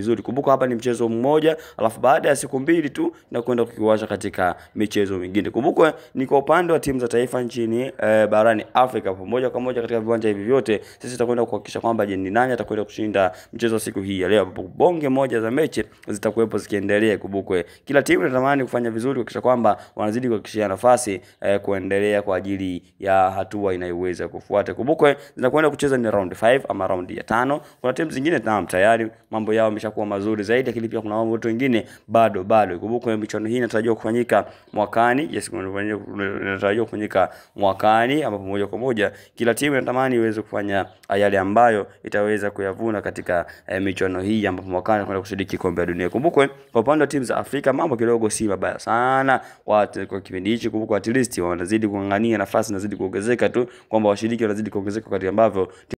vizuri. Kumbuka hapa ni mchezo mmoja, alafu baada ya siku mbili tu na kwenda kukiwasha katika michezo mingine. Kumbuka ni kwa upande wa timu za taifa nchini barani Afrika, pamoja kwa moja katika viwanja hivi vyote sisi tutakwenda kuhakikisha kwamba je, ni nani atakwenda kushinda mchezo siku hii ya leo, ambapo bonge moja za mechi zitakuwepo zikiendelea. Kumbuka kila timu inatamani kufanya vizuri kuhakikisha kwamba wanazidi kuhakikishia nafasi kuendelea kwa ajili ya hatua inayoweza kufuata. Kumbuka zinakwenda kucheza ni round 5 ama round ya 5. Kuna timu zingine tayari mambo yao yameshakuwa mazuri zaidi, lakini pia kuna watu wengine bado. Kumbuka michuano hii inatarajiwa kufanyika mwakani. Yes, inatarajiwa kufanyika mwakani, ambapo moja kwa moja kila timu inatamani iweze kufanya yale ambayo itaweza kuyavuna katika michuano hii, ambapo mwakani kwenda kushiriki kombe la dunia. Kumbuka kwa upande wa timu za Afrika mambo kidogo si mabaya sana kwa kipindi hichi. Kumbuka at least wanazidi kung'ang'ania nafasi, nazidi kuongezeka tu, kwamba washiriki wanazidi kuongezeka wakati ambavyo